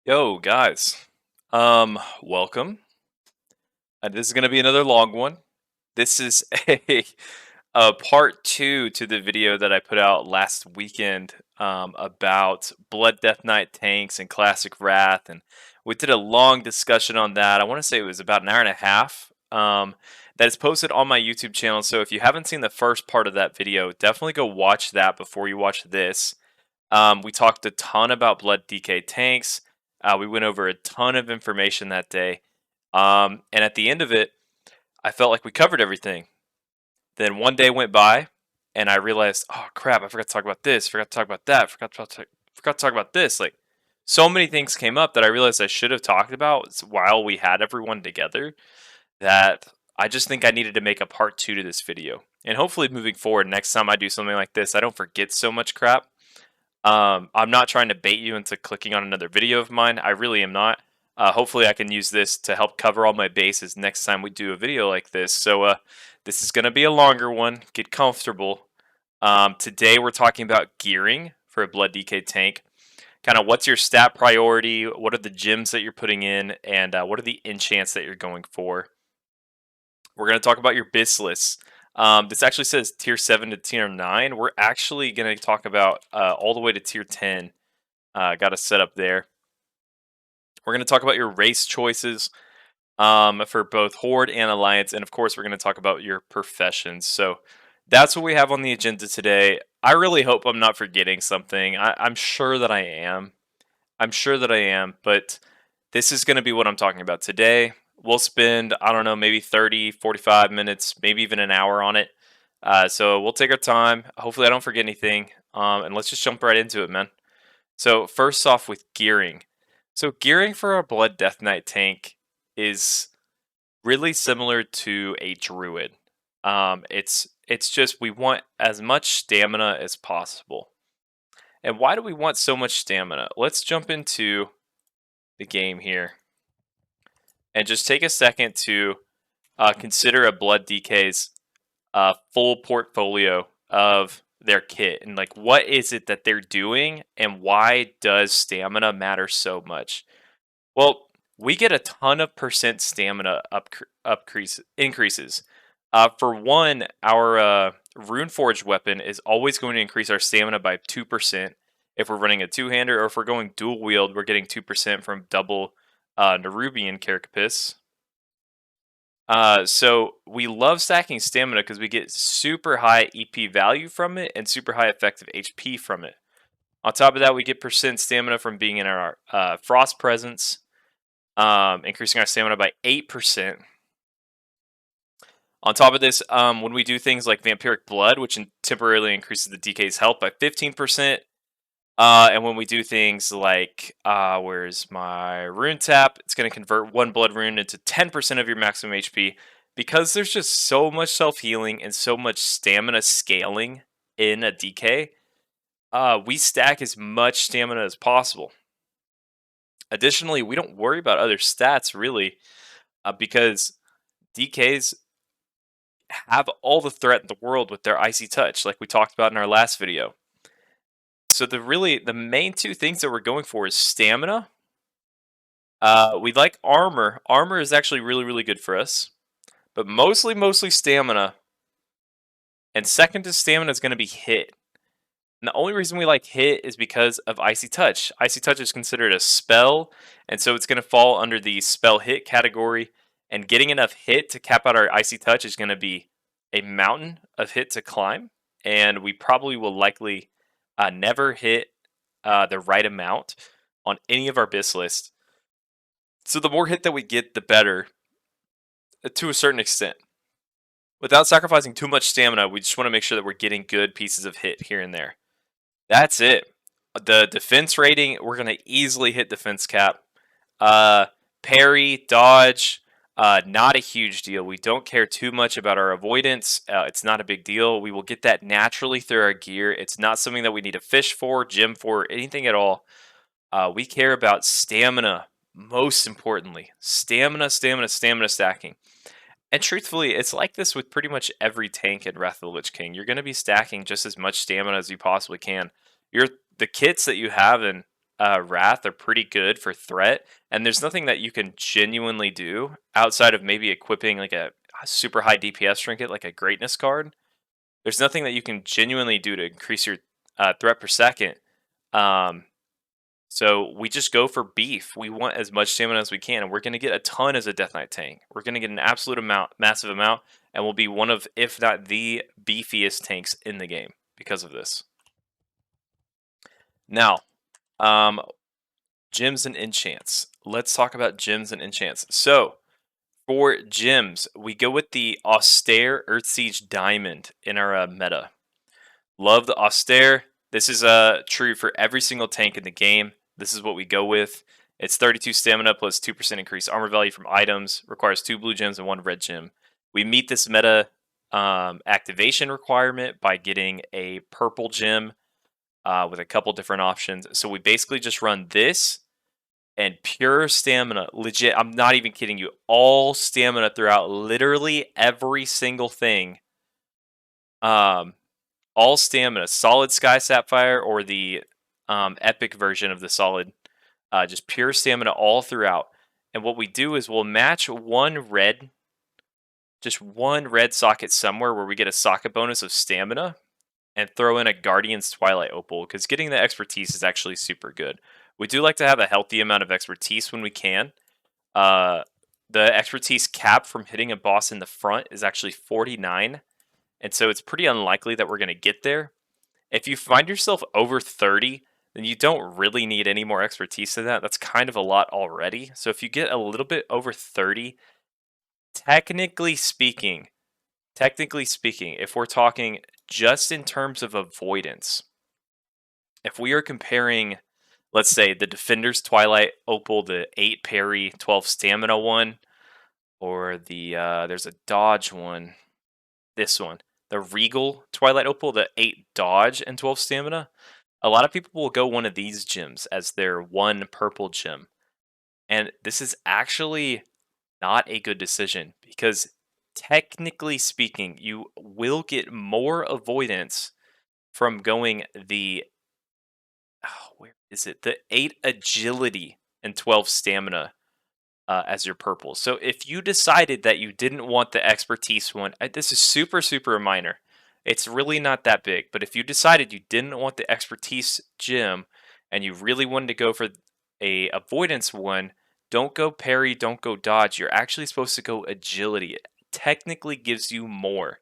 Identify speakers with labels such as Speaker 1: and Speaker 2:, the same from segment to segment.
Speaker 1: Yo, guys. Welcome. This is gonna be another long one. This is a part two to the video that I put out last weekend about Blood Death Knight tanks and Classic Wrath, and we did a long discussion on that. I want to say it was about an hour and a half. That is posted on my YouTube channel. So if you haven't seen the first part of that video, definitely go watch that before you watch this. We talked a ton about Blood DK tanks. We went over a ton of information that day. And at the end of it, I felt like we covered everything. Then one day went by, and I realized, oh crap, I forgot to talk about this, forgot to talk about that, forgot to talk about this. Like, so many things came up that I realized I should have talked about while we had everyone together. That I just think I needed to make a part two to this video. And hopefully, moving forward, next time I do something like this, I don't forget so much crap. I'm not trying to bait you into clicking on another video of mine. I really am not. Hopefully, I can use this to help cover all my bases next time we do a video like this. So, this is going to be a longer one. Get comfortable. Today, we're talking about gearing for a Blood DK tank. Kind of what's your stat priority? What are the gems that you're putting in? And what are the enchants that you're going for? We're going to talk about your BiS lists. This actually says tier 7 to tier 9. We're actually going to talk about all the way to tier 10. Got a setup there. We're going to talk about your race choices for both Horde and Alliance. And of course, we're going to talk about your professions. So that's what we have on the agenda today. I really hope I'm not forgetting something. I'm sure that I am. I'm sure that I am. But this is going to be what I'm talking about today. We'll spend, I don't know, maybe 30, 45 minutes, maybe even an hour on it. So we'll take our time. Hopefully, I don't forget anything. And let's just jump right into it, man. So, first off, with gearing. So, gearing for a Blood Death Knight tank is really similar to a Druid. It's just we want as much stamina as possible. And why do we want so much stamina? Let's jump into the game here and just take a second to consider a Blood DK's full portfolio of their kit and like what is it that they're doing and why does stamina matter so much? Well, we get a ton of percent stamina increases. For one, our Runeforged weapon is always going to increase our stamina by 2%. If we're running a two-hander or if we're going dual wield, we're getting 2% from double Nerubian Carapace. So we love stacking stamina because we get super high EP value from it and super high effective HP from it. On top of that, we get percent stamina from being in our Frost Presence, increasing our stamina by 8%. On top of this, when we do things like Vampiric Blood, which temporarily increases the DK's health by 15%, and when we do things like, where's my rune tap? It's going to convert one blood rune into 10% of your maximum HP. Because there's just so much self-healing and so much stamina scaling in a DK, we stack as much stamina as possible. Additionally, we don't worry about other stats really, because DKs have all the threat in the world with their Icy Touch, like we talked about in our last video. So the main two things that we're going for is stamina. We like armor. Armor is actually really good for us, but mostly stamina. And second to stamina is going to be hit. And the only reason we like hit is because of Icy Touch. Icy Touch is considered a spell, and so it's going to fall under the spell hit category. And getting enough hit to cap out our Icy Touch is going to be a mountain of hit to climb, and we probably will likely never hit the right amount on any of our BiS lists. So the more hit that we get, the better, to a certain extent. Without sacrificing too much stamina, we just want to make sure that we're getting good pieces of hit here and there. That's it. The defense rating, we're going to easily hit defense cap. Parry, dodge, not a huge deal. We don't care too much about our avoidance. It's not a big deal. We will get that naturally through our gear. It's not something that we need to fish for, gym for, anything at all. We care about stamina, most importantly. Stamina stacking. And truthfully, it's like this with pretty much every tank in Wrath of the Lich King. You're going to be stacking just as much stamina as you possibly can. The kits that you have in Wrath are pretty good for threat, and there's nothing that you can genuinely do outside of maybe equipping like a super high DPS trinket, like a greatness card. There's nothing that you can genuinely do to increase your threat per second. Um, so we just go for beef. We want as much stamina as we can, and we're going to get a ton as a Death Knight tank. We're going to get an absolute amount, massive amount, and we'll be one of, if not the beefiest tanks in the game because of this. Now, um, gems and enchants. Let's talk about gems and enchants. So, for gems, we go with the austere Earthsiege Diamond in our meta. Love the austere. This is true for every single tank in the game. This is what we go with. It's 32 stamina plus 2% increased armor value from items. Requires 2 blue gems and 1 red gem. We meet this meta activation requirement by getting a purple gem with a couple different options. So we basically just run this and pure stamina. Legit, I'm not even kidding you. All stamina throughout literally every single thing. All stamina, solid Sky Sapphire or the epic version of the solid, just pure stamina all throughout. And what we do is we'll match just one red socket somewhere where we get a socket bonus of stamina and throw in a Guardian's Twilight Opal because getting the expertise is actually super good. We do like to have a healthy amount of expertise when we can. Uh, the expertise cap from hitting a boss in the front is actually 49, and so it's pretty unlikely that we're going to get there. If you find yourself over 30, then you don't really need any more expertise than that. That's kind of a lot already. So if you get a little bit over 30, technically speaking, if we're talking just in terms of avoidance, if we are comparing, let's say, the Defender's Twilight Opal, the 8 parry, 12 stamina one, or there's a dodge one, this one, the Regal Twilight Opal, the 8 dodge and 12 stamina, a lot of people will go one of these gems as their one purple gem. And this is actually not a good decision because technically speaking, you will get more avoidance from going where is it? The 8 agility and 12 stamina as your purple. So if you decided that you didn't want the expertise one, this is super, super minor. It's really not that big. But if you decided you didn't want the expertise gem and you really wanted to go for a avoidance one, don't go parry, don't go dodge. You're actually supposed to go agility. It technically gives you more.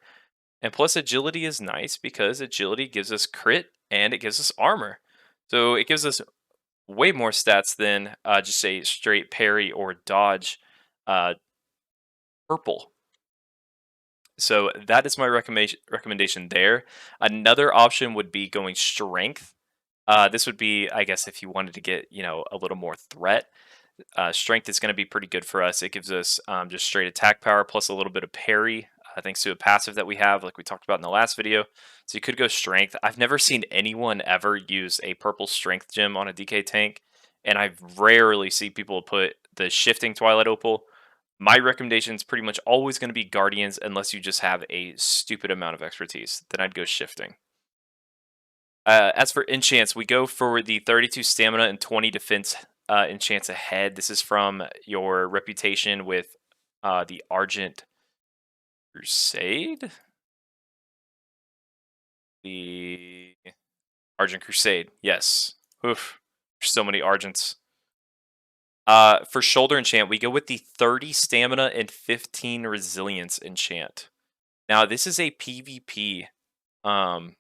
Speaker 1: And plus agility is nice because agility gives us crit and it gives us armor. So it gives us way more stats than just a straight parry or dodge uh, purple. So that is my recommendation there. Another option would be going strength. This would be, I guess, if you wanted to get a little more threat. Strength is going to be pretty good for us. It gives us just straight attack power plus a little bit of parry, thanks to a passive that we have, like we talked about in the last video. So you could go strength. I've never seen anyone ever use a purple strength gem on a DK tank, and I rarely see people put the shifting Twilight Opal. My recommendation is pretty much always going to be Guardians unless you just have a stupid amount of expertise. Then I'd go shifting. As for enchants, we go for the 32 stamina and 20 defense enchants ahead. This is from your reputation with the Argent Crusade? The Argent Crusade, yes. Oof, there's so many Argents. For shoulder enchant, we go with the 30 stamina and 15 resilience enchant. Now, this is a PvP um,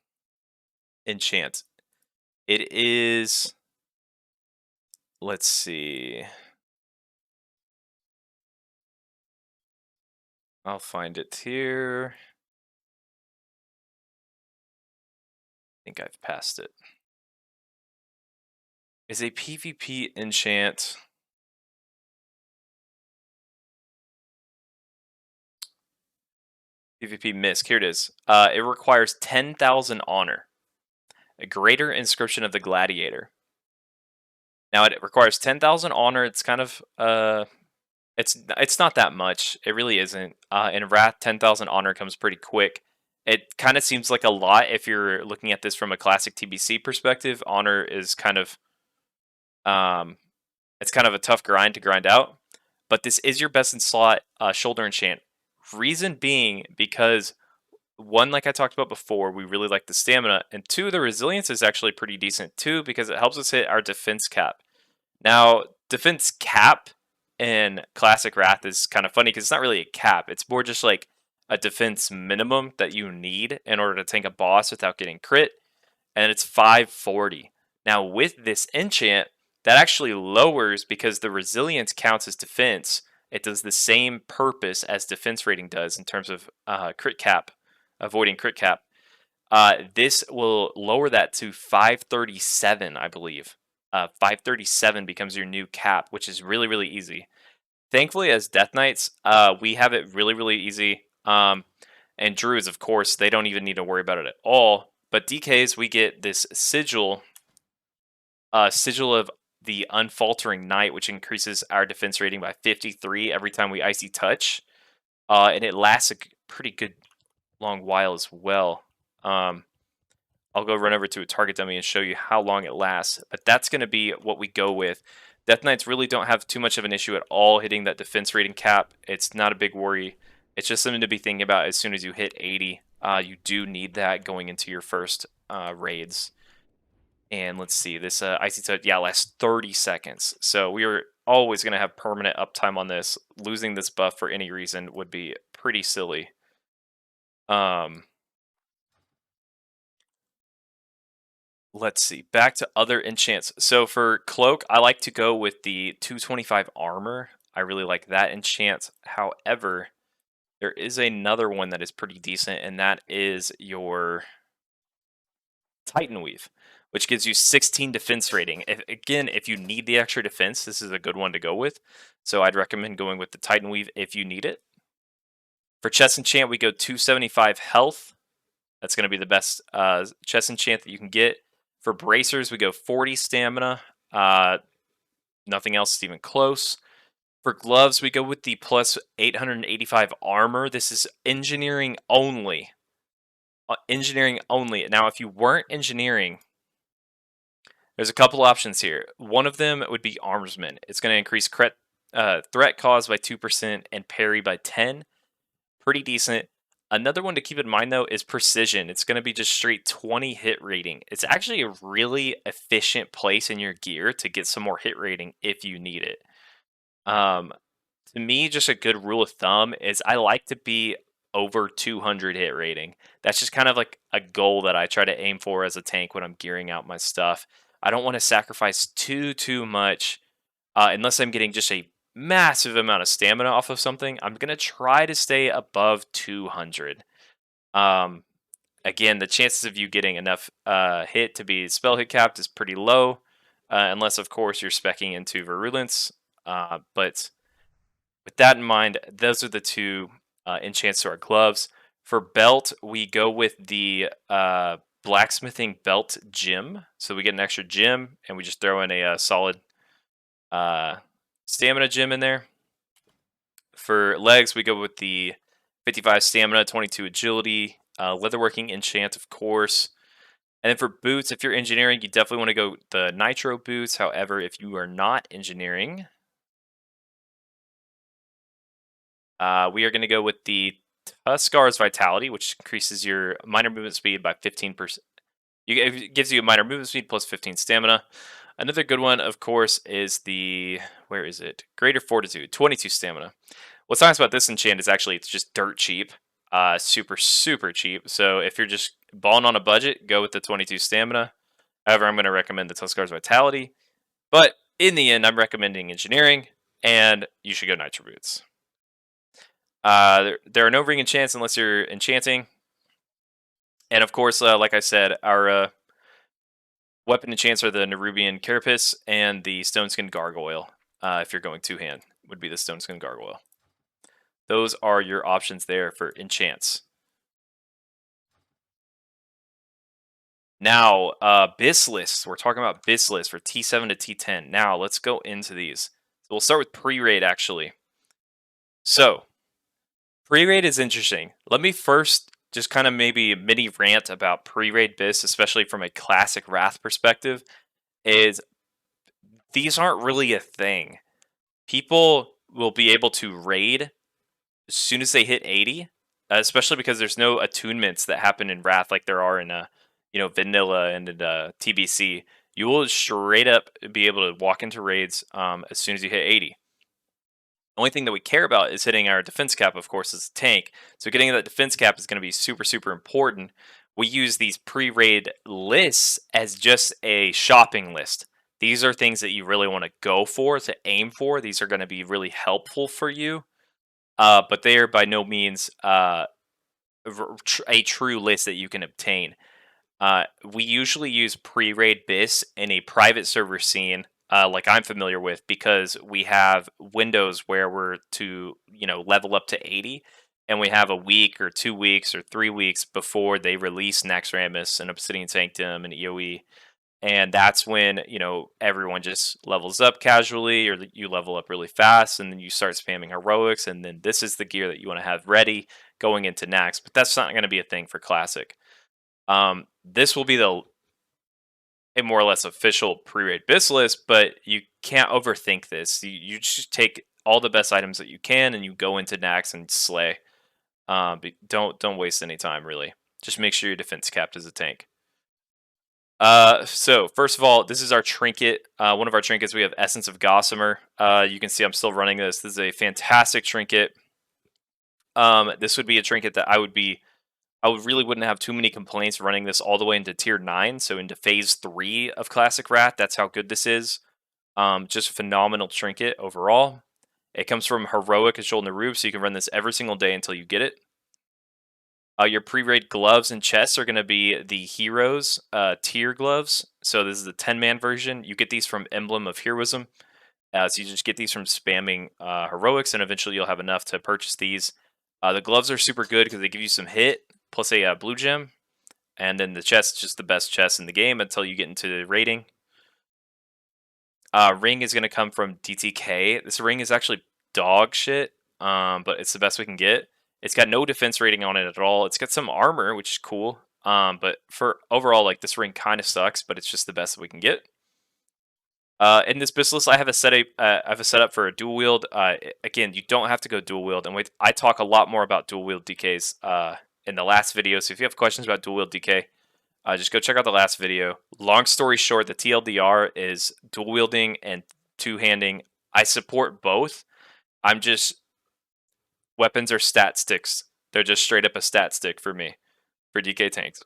Speaker 1: enchant. It is, let's see. I'll find it here. I think I've passed it. Is a PvP enchant. PvP misc. Here it is. It requires 10,000 honor. A greater inscription of the gladiator. Now it requires 10,000 honor. It's kind of it's not that much. It really isn't. In Wrath, 10,000 honor comes pretty quick. It kind of seems like a lot if you're looking at this from a classic TBC perspective. Honor is kind of Um, it's kind of a tough grind to grind out, but this is your best in slot shoulder enchant. Reason being because one, like I talked about before, we really like the stamina, and two, the resilience is actually pretty decent too because it helps us hit our defense cap. Now, defense cap in classic Wrath is kind of funny because it's not really a cap. It's more just like a defense minimum that you need in order to tank a boss without getting crit, and it's 540. Now, with this enchant, that actually lowers because the resilience counts as defense. It does the same purpose as defense rating does in terms of crit cap, avoiding crit cap. This will lower that to 537, I believe. 537 becomes your new cap, which is really, really easy. Thankfully, as Death Knights, we have it really, really easy. And Druids, of course, they don't even need to worry about it at all. But DKs, we get this sigil of the Unfaltering Knight, which increases our defense rating by 53 every time we Icy Touch. And it lasts a pretty good long while as well. I'll go run over to a target dummy and show you how long it lasts. But that's going to be what we go with. Death Knights really don't have too much of an issue at all hitting that defense rating cap. It's not a big worry. It's just something to be thinking about as soon as you hit 80. You do need that going into your first raids. And let's see, this Icy Touch, yeah, lasts 30 seconds. So we are always going to have permanent uptime on this. Losing this buff for any reason would be pretty silly. Let's see, back to other enchants. So for Cloak, I like to go with the 225 armor. I really like that enchant. However, there is another one that is pretty decent, and that is your Titan Weave, which gives you 16 defense rating. If you need the extra defense, this is a good one to go with. So I'd recommend going with the Titan Weave if you need it. For chest enchant, we go 275 health. That's going to be the best chest enchant that you can get. For bracers, we go 40 stamina. Nothing else is even close. For gloves, we go with the plus 885 armor. This is engineering only. Engineering only. Now, if you weren't engineering, there's a couple options here. One of them would be armsman. It's going to increase threat cause by 2% and parry by 10. Pretty decent. Another one to keep in mind, though, is precision. It's going to be just straight 20 hit rating. It's actually a really efficient place in your gear to get some more hit rating if you need it. To me, just a good rule of thumb is I like to be over 200 hit rating. That's just kind of like a goal that I try to aim for as a tank when I'm gearing out my stuff. I don't want to sacrifice too much unless I'm getting just a massive amount of stamina off of something. I'm going to try to stay above 200. Again, the chances of you getting enough hit to be spell hit capped is pretty low, unless, of course, you're speccing into Virulence. But with that in mind, those are the two enchants to our gloves. For belt, we go with the blacksmithing belt gem. So we get an extra gem, and we just throw in a solid stamina gem in there. For legs, we go with the 55 stamina, 22 agility, leatherworking enchant, of course. And then for boots, if you're engineering, you definitely want to go the nitro boots. However, if you are not engineering, we are going to go with the Tuskar's Vitality, which increases your minor movement speed by 15%. It gives you a minor movement speed plus 15 stamina. Another good one, of course, is the, where is it? Greater Fortitude, 22 stamina. What's nice about this enchant is actually it's just dirt cheap. Super cheap. So if you're just balling on a budget, go with the 22 stamina. However, I'm going to recommend the Tuskar's Vitality. But in the end, I'm recommending engineering, and you should go Nitro Boots. There are no ring enchants unless you're enchanting. And of course, like I said, our weapon enchants are the Nerubian Carapace and the Stoneskin Gargoyle. If you're going two-hand, would be the Stoneskin Gargoyle. Those are your options there for enchants. Now, BiS lists. We're talking about BiS lists for T7 to T10. Now, let's go into these. So we'll start with pre-raid, actually. So, pre-raid is interesting. Let me first just kind of maybe mini rant about pre-raid BiS, especially from a classic Wrath perspective, is these aren't really a thing. People will be able to raid as soon as they hit 80, especially because there's no attunements that happen in Wrath like there are in vanilla and in TBC. You will straight up be able to walk into raids as soon as you hit 80. The only thing that we care about is hitting our defense cap, of course, as a tank. So getting that defense cap is going to be super, super important. We use these pre-raid lists as just a shopping list. These are things that you really want to go for, to aim for. These are going to be really helpful for you, but they are by no means a true list that you can obtain. We usually use pre-raid BiS in a private server scene, like I'm familiar with, because we have windows where we're to level up to 80, and we have a week or 2 weeks or 3 weeks before they release Naxxramas and Obsidian Sanctum and EOE, and that's when everyone just levels up casually, or you level up really fast, and then you start spamming heroics, and then this is the gear that you want to have ready going into Nax. But that's not going to be a thing for Classic. This will be a more or less official pre-raid BiS list, but you can't overthink this. You just take all the best items that you can, and you go into Nax and slay. But don't waste any time, really. Just make sure your defense capped as a tank. So first of all, this is our trinket. One of our trinkets, we have Essence of Gossamer. You can see I'm still running this. This is a fantastic trinket. This would be a trinket that I would really wouldn't have too many complaints running this all the way into tier 9, so into phase 3 of Classic Wrath. That's how good this is. Just a phenomenal trinket overall. It comes from Heroic and Shoulder Roof, so you can run this every single day until you get it. Your pre-raid gloves and chests are going to be the Heroes tier gloves. So this is the 10-man version. You get these from Emblem of Heroism. So you just get these from spamming Heroics, and eventually you'll have enough to purchase these. The gloves are super good because they give you some hit, plus a blue gem. And then the chest is just the best chest in the game until you get into the rating. Ring is going to come from DTK. This ring is actually dog shit, but it's the best we can get. It's got no defense rating on it at all. It's got some armor, which is cool. But for overall, like, this ring kind of sucks, but it's just the best that we can get. In this BiS list, I have a setup for a dual wield. Again, you don't have to go dual wield, and I talk a lot more about dual wield DKs in the last video. So if you have questions about dual wield DK, just go check out the last video. Long story short, the TLDR is dual wielding and two-handing. I support both. Weapons are stat sticks. They're just straight up a stat stick for me, for DK tanks.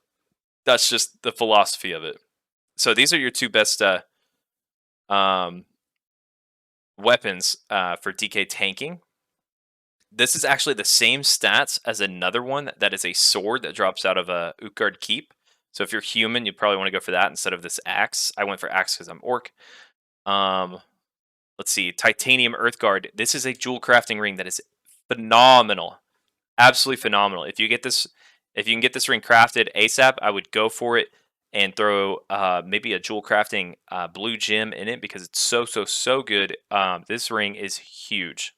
Speaker 1: That's just the philosophy of it. So these are your two best weapons for DK tanking. This is actually the same stats as another one that is a sword that drops out of a Utgard Keep. So if you're human, you probably want to go for that instead of this axe. I went for axe because I'm orc. Let's see, Titanium Earthguard. This is a jewel crafting ring that is phenomenal, absolutely phenomenal. If you can get this ring crafted ASAP, I would go for it and throw maybe a jewel crafting blue gem in it because it's so good. This ring is huge.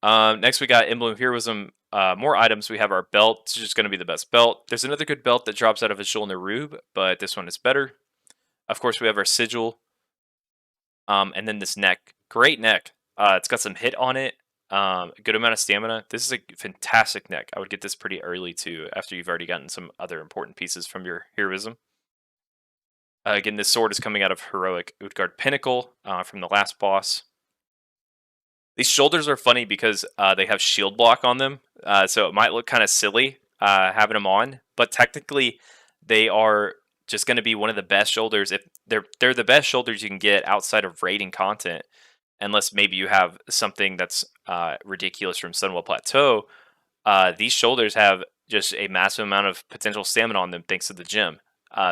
Speaker 1: Next, we got Emblem of Heroism. More items. We have our belt. It's just going to be the best belt. There's another good belt that drops out of a Azul Nerub, but this one is better. Of course, we have our sigil. And then this neck. Great neck. It's got some hit on it. A good amount of stamina. This is a fantastic neck. I would get this pretty early too, after you've already gotten some other important pieces from your heroism. Again, this sword is coming out of Heroic Utgard Pinnacle from the last boss. These shoulders are funny because they have shield block on them, so it might look kind of silly having them on, but technically they are just going to be one of the best shoulders. If they're the best shoulders you can get outside of raiding content, unless maybe you have something that's ridiculous from Sunwell Plateau. These shoulders have just a massive amount of potential stamina on them thanks to the gem.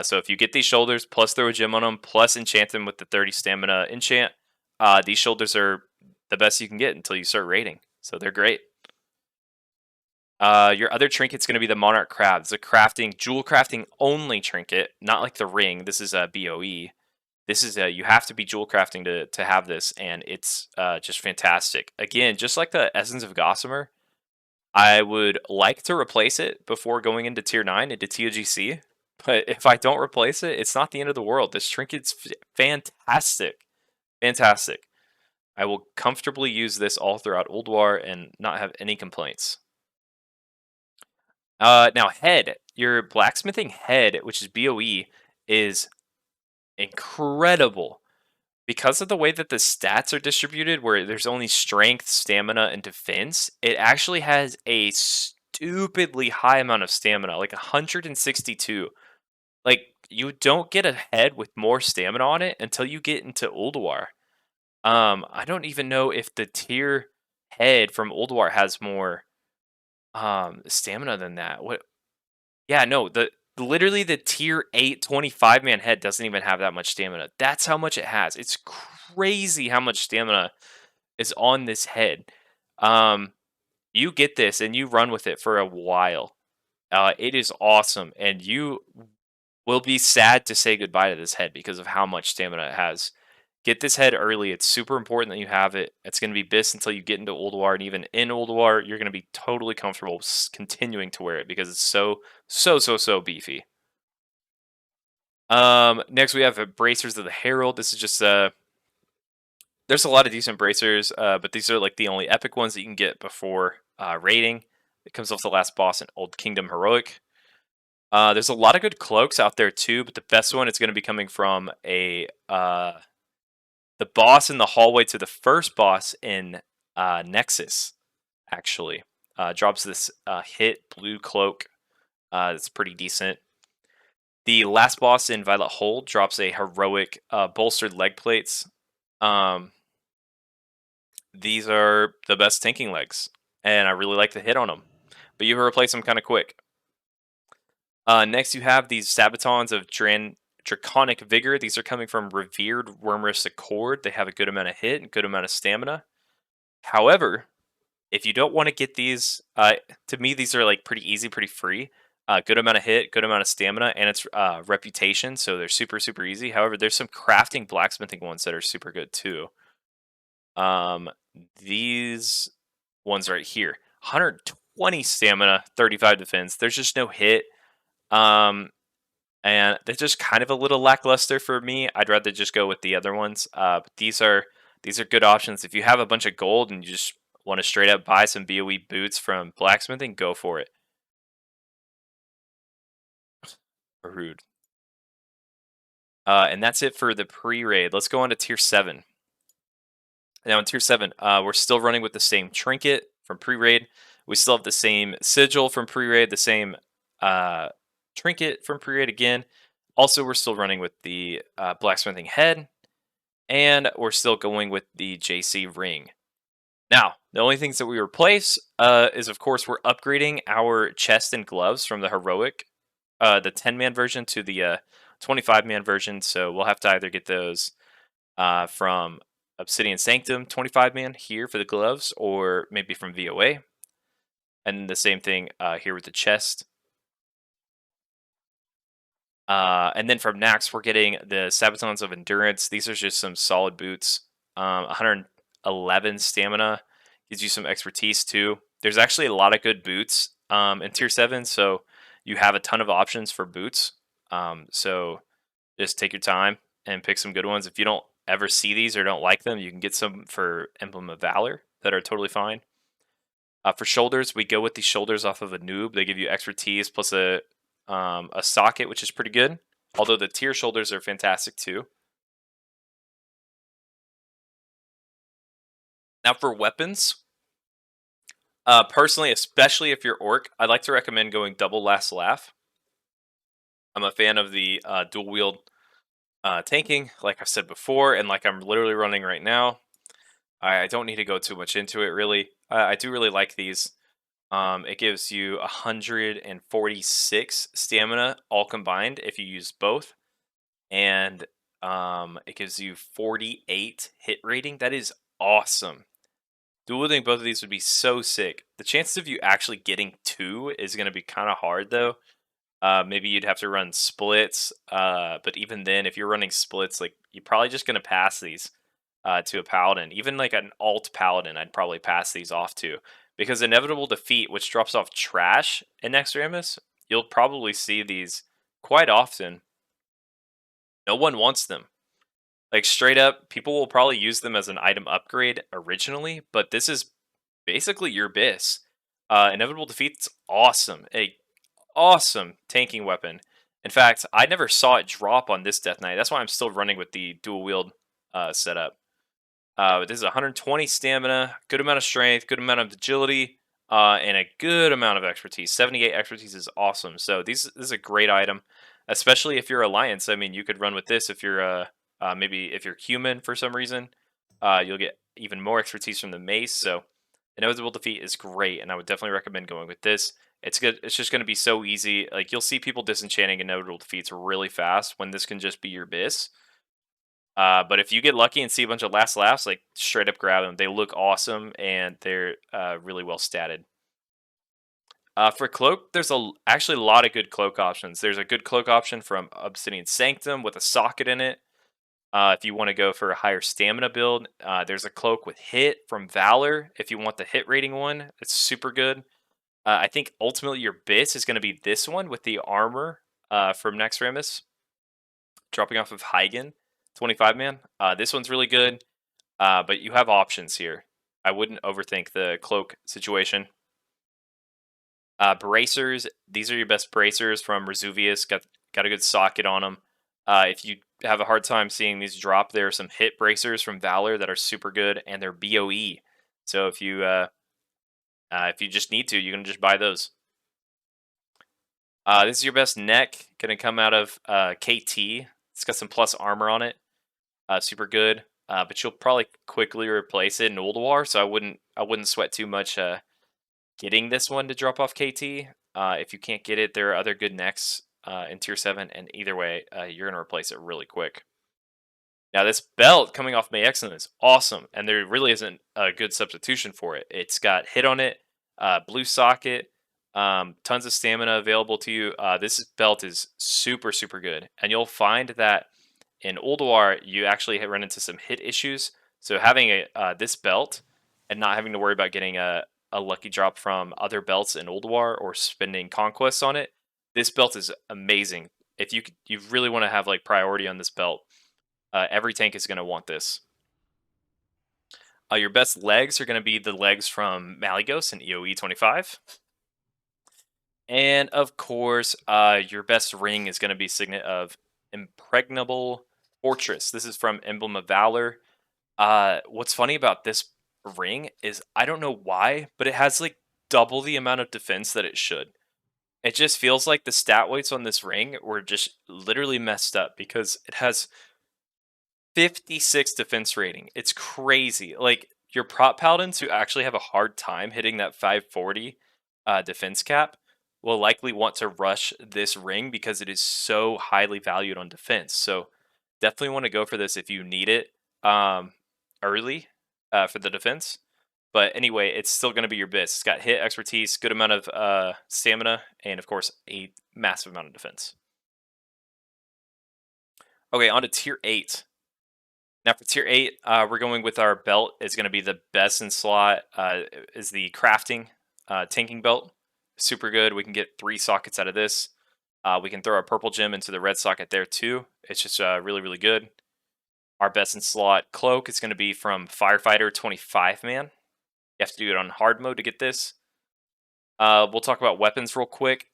Speaker 1: So if you get these shoulders, plus throw a gem on them, plus enchant them with the 30 stamina enchant, these shoulders are the best you can get until you start raiding. So they're great. Your other trinket's going to be the Monarch Crab. It's a jewel crafting only trinket, not like the ring. This is a BOE. This is you have to be jewel crafting to have this, and it's just fantastic. Again, just like the Essence of Gossamer, I would like to replace it before going into tier 9 into TOGC. But if I don't replace it, it's not the end of the world. This trinket's fantastic. Fantastic. I will comfortably use this all throughout Old War and not have any complaints. Now head, your blacksmithing head, which is BOE, is incredible because of the way that the stats are distributed, where there's only strength, stamina, and defense. It actually has a stupidly high amount of stamina, like 162. Like you don't get a head with more stamina on it until you get into Ulduar. I don't even know if the tier head from Ulduar has more stamina than that. What? Yeah, no, the literally the tier 8 25-man head doesn't even have that much stamina. That's how much it has. It's crazy how much stamina is on this head. Um, you get this and you run with it for a while. It is awesome, and you will be sad to say goodbye to this head because of how much stamina it has. Get this head early. It's super important that you have it. It's going to be BiS until you get into Ulduar, and even in Ulduar, you're going to be totally comfortable continuing to wear it because it's so beefy. Next we have Bracers of the Herald. This is just there's a lot of decent bracers, but these are like the only epic ones that you can get before raiding. It comes off the last boss in Old Kingdom Heroic. There's a lot of good cloaks out there too, but the best one is going to be coming from a the boss in the hallway to the first boss in Nexus. Actually, drops this hit blue cloak. It's pretty decent. The last boss in Violet Hold drops a heroic bolstered leg plates. Um, these are the best tanking legs, and I really like the hit on them. But you replace them kind of quick. Next, you have these Sabatons of Draconic Vigor. These are coming from Revered Wormrest Accord. They have a good amount of hit and good amount of stamina. However, if you don't want to get these, to me, these are like pretty easy, pretty free. Good amount of hit, good amount of stamina, and it's reputation, so they're super easy. However, there's some crafting blacksmithing ones that are super good too. Um, these ones right here, 120 stamina, 35 defense. There's just no hit. Um, and they're just kind of a little lackluster for me. I'd rather just go with the other ones. But these are good options. If you have a bunch of gold and you just want to straight up buy some BOE boots from blacksmithing, go for it. Rude. And that's it for the pre-raid. Let's go on to tier 7. Now in tier 7, we're still running with the same trinket from pre-raid. We still have the same sigil from pre-raid, the same uh, trinket from pre-raid again. Also, we're still running with the blacksmithing head, and we're still going with the JC ring. Now, the only things that we replace is, of course, we're upgrading our chest and gloves from the heroic, the 10-man version to the 25-man version. So we'll have to either get those from Obsidian Sanctum 25-man here for the gloves, or maybe from VOA. And the same thing here with the chest. And then from Nax, we're getting the Sabatons of Endurance. These are just some solid boots. 111 stamina gives you some expertise too. There's actually a lot of good boots in tier 7, so you have a ton of options for boots. So just take your time and pick some good ones. If you don't ever see these or don't like them, you can get some for Emblem of Valor that are totally fine. For shoulders, we go with the shoulders off of a noob. They give you expertise plus a socket, which is pretty good. Although the tier shoulders are fantastic too. Now for weapons, personally, especially if you're orc, I'd like to recommend going double last laugh. I'm a fan of the dual wield tanking, like I've said before, and like I'm literally running right now. I don't need to go too much into it, really. I do really like these. It gives you 146 stamina all combined if you use both, and it gives you 48 hit rating. That is awesome. Dueling both of these would be so sick. The chances of you actually getting two is going to be kind of hard, though. Maybe you'd have to run splits, but even then, if you're running splits, like you're probably just going to pass these to a paladin. Even like an alt paladin, I'd probably pass these off to, because inevitable defeat, which drops off trash in Extremis, you'll probably see these quite often, no one wants them. Like straight up, people will probably use them as an item upgrade originally, but this is basically your BiS. Inevitable Defeat's awesome. A awesome tanking weapon. In fact, I never saw it drop on this Death Knight. That's why I'm still running with the dual wield setup. But this is 120 stamina, good amount of strength, good amount of agility, and a good amount of expertise. 78 expertise is awesome. So this is a great item, especially if you're Alliance. I mean, you could run with this if you're maybe if you're human for some reason. You'll get even more expertise from the mace. So inevitable defeat is great, and I would definitely recommend going with this. It's good. It's just going to be so easy. Like you'll see people disenchanting inevitable defeats really fast when this can just be your BiS. But if you get lucky and see a bunch of last laughs, like straight up grab them. They look awesome and they're really well statted. For cloak, there's actually a lot of good cloak options. There's a good cloak option from Obsidian Sanctum with a socket in it. If you want to go for a higher stamina build, there's a cloak with hit from Valor. If you want the hit rating one, it's super good. I think ultimately your BiS is going to be this one with the armor from Nexramus, dropping off of Hygen, 25 man. This one's really good. But you have options here. I wouldn't overthink the cloak situation. Bracers. These are your best bracers from Resuvius. Got a good socket on them. If you have a hard time seeing these drop, there are some hit bracers from Valor that are super good, and they're BOE. So if you just need to, you can just buy those. This is your best neck. Gonna come out of KT. It's got some plus armor on it. Super good. But you'll probably quickly replace it in Old War, so I wouldn't sweat too much getting this one to drop off KT. If you can't get it, there are other good necks in Tier 7, and either way, you're gonna replace it really quick. Now this belt coming off May Excellent is awesome, and there really isn't a good substitution for it. It's got hit on it, blue socket, tons of stamina available to you. This belt is super, super good, and you'll find that in Ulduar, you actually run into some hit issues. So having this belt and not having to worry about getting a lucky drop from other belts in Ulduar or spending conquests on it, this belt is amazing. If you really want to have like priority on this belt, every tank is going to want this. Your best legs are going to be the legs from Malygos and EOE 25. And of course, your best ring is going to be Signet of Impregnable Fortress. This is from Emblem of Valor. What's funny about this ring is I don't know why, but it has like double the amount of defense that it should. It just feels like the stat weights on this ring were just literally messed up because it has 56 defense rating. It's crazy. Like your prop paladins who actually have a hard time hitting that 540 defense cap will likely want to rush this ring because it is so highly valued on defense. So definitely want to go for this if you need it early for the defense. But anyway, it's still going to be your BiS. It's got hit, expertise, good amount of stamina, and of course a massive amount of defense. Okay, on to tier 8. Now for tier 8, we're going with our belt. It's going to be the best in slot. Is the crafting tanking belt. Super good. We can get 3 sockets out of this. We can throw our purple gem into the red socket there too. It's just really, really good. Our best in slot cloak is going to be from Firefighter 25 man. You have to do it on hard mode to get this. We'll talk about weapons real quick.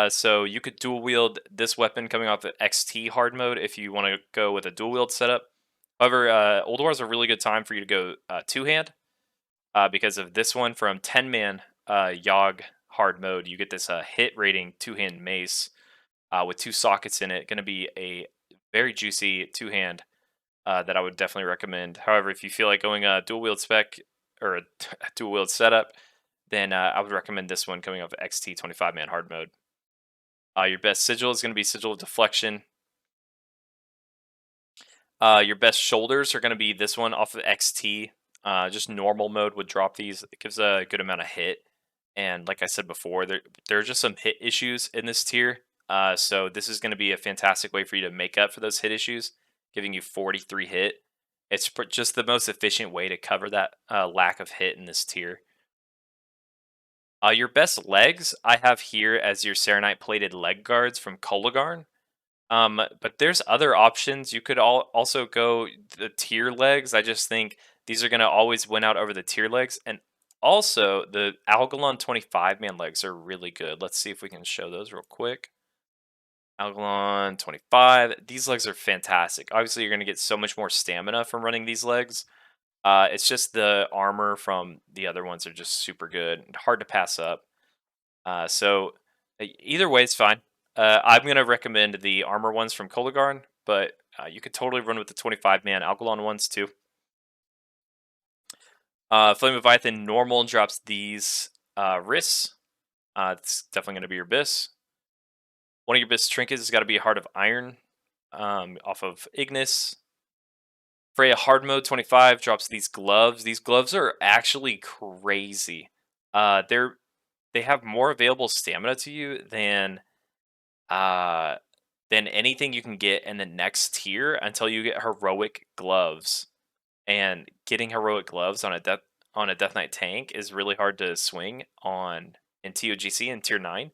Speaker 1: So you could dual wield this weapon coming off the XT hard mode if you want to go with a dual wield setup. However, Old War is a really good time for you to go two-hand because of this one from 10-man Yogg hard mode. You get this hit rating two-hand mace with 2 sockets in it. Going to be a very juicy two-hand that I would definitely recommend. However, if you feel like going a dual wield spec or a dual wield setup, then I would recommend this one coming off XT 25-man hard mode. Your best sigil is going to be Sigil of Deflection. Your best shoulders are going to be this one off of XT. Just normal mode would drop these. It gives a good amount of hit. And like I said before, there are just some hit issues in this tier. So this is going to be a fantastic way for you to make up for those hit issues, giving you 43 hit. It's just the most efficient way to cover that lack of hit in this tier. Your best legs I have here as your Serenite plated leg guards from Kolagarn. But there's other options. You could also go the tier legs. I just think these are gonna always win out over the tier legs, and also the Algalon 25 man legs are really good. Let's see if we can show those real quick. Algalon 25. These legs are fantastic. Obviously, you're gonna get so much more stamina from running these legs. It's just the armor from the other ones are just super good, and hard to pass up. Either way, it's fine. I'm gonna recommend the armor ones from Kolagarn, but you could totally run with the 25 man Algalon ones too. Flame Leviathan normal drops these wrists. It's definitely gonna be your BiS. One of your BiS trinkets has got to be a Heart of Iron, off of Ignis. Freya Hard Mode 25 drops these gloves. These gloves are actually crazy. They have more available stamina to you uh than anything you can get in the next tier until you get heroic gloves. And getting heroic gloves on a Death Knight tank is really hard to swing on in TOGC in tier 9.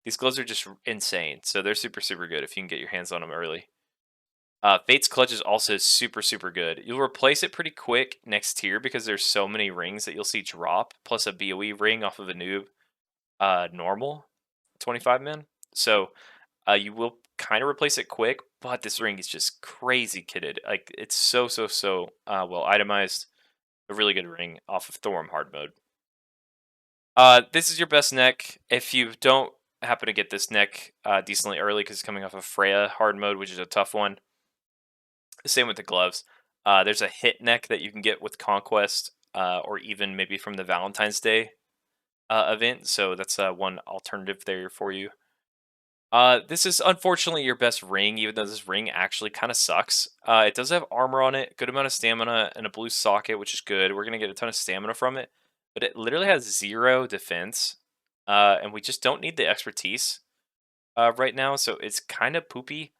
Speaker 1: These gloves are just insane. So they're super super good if you can get your hands on them early. Fate's Clutch is also super, super good. You'll replace it pretty quick next tier because there's so many rings that you'll see drop, plus a BOE ring off of a noob normal 25 man. So you will kind of replace it quick, but this ring is just crazy kitted. Like it's so, so, so well itemized. A really good ring off of Thorm hard mode. This is your best neck. If you don't happen to get this neck decently early because it's coming off of Freya hard mode, which is a tough one. Same with the gloves. There's a hit neck that you can get with Conquest, or even maybe from the Valentine's Day event. So that's one alternative there for you. This is unfortunately your best ring, even though this ring actually kind of sucks. It does have armor on it, good amount of stamina, and a blue socket, which is good. We're gonna get a ton of stamina from it, but it literally has 0 defense, and we just don't need the expertise right now. So it's kind of poopy.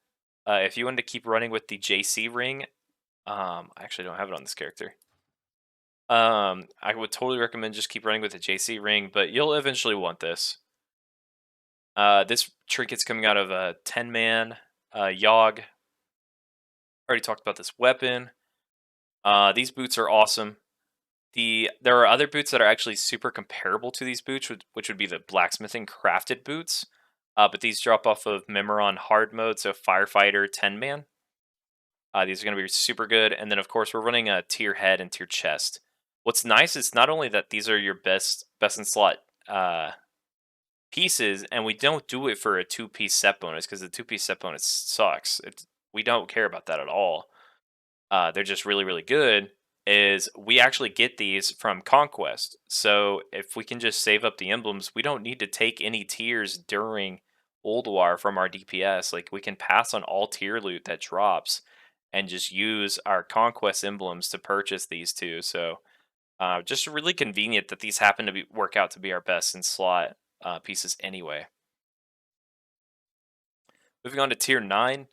Speaker 1: If you wanted to keep running with the JC ring, I actually don't have it on this character. I would totally recommend just keep running with the JC ring, but you'll eventually want this. This trinket's coming out of a 10 man Yogg. Already talked about this weapon. These boots are awesome. There are other boots that are actually super comparable to these boots, which would be the blacksmithing crafted boots. But these drop off of Memoron hard mode, so firefighter 10 man. These are going to be super good. And then, of course, we're running a tier head and tier chest. What's nice is not only that these are your best in slot pieces, and we don't do it for a 2-piece set bonus because the 2-piece set bonus sucks. We don't care about that at all. They're just really, really good. Is we actually get these from Conquest. So if we can just save up the emblems, we don't need to take any tiers during Old War from our DPS. Like we can pass on all tier loot that drops and just use our Conquest emblems to purchase these two. So just really convenient that these happen to work out to be our best in slot pieces anyway. Moving on to tier 9,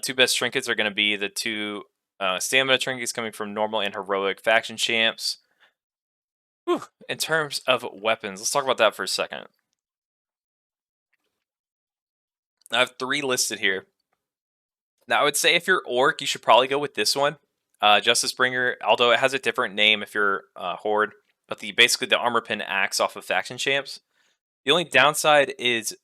Speaker 1: two best trinkets are going to be the two stamina trinkets coming from normal and heroic faction champs. Whew. In terms of weapons, let's talk about that for a second. I have 3 listed here. Now, I would say if you're Orc, you should probably go with this one, Justice Bringer, although it has a different name if you're Horde. But basically the armor pin acts off of faction champs. The only downside is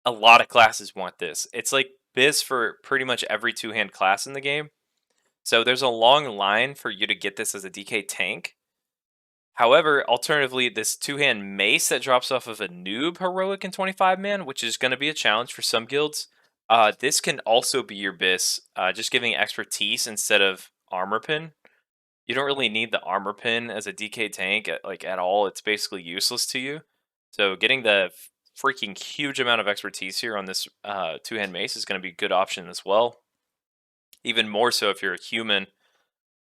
Speaker 1: a lot of classes want this. It's like BiS for pretty much every 2-hand class in the game. So there's a long line for you to get this as a DK tank. However, alternatively, this 2-hand mace that drops off of a noob heroic in 25 man, which is going to be a challenge for some guilds. This can also be your BiS, just giving expertise instead of armor pin. You don't really need the armor pin as a DK tank at all. It's basically useless to you. So getting the freaking huge amount of expertise here on this 2-hand mace is going to be a good option as well. Even more so if you're a human.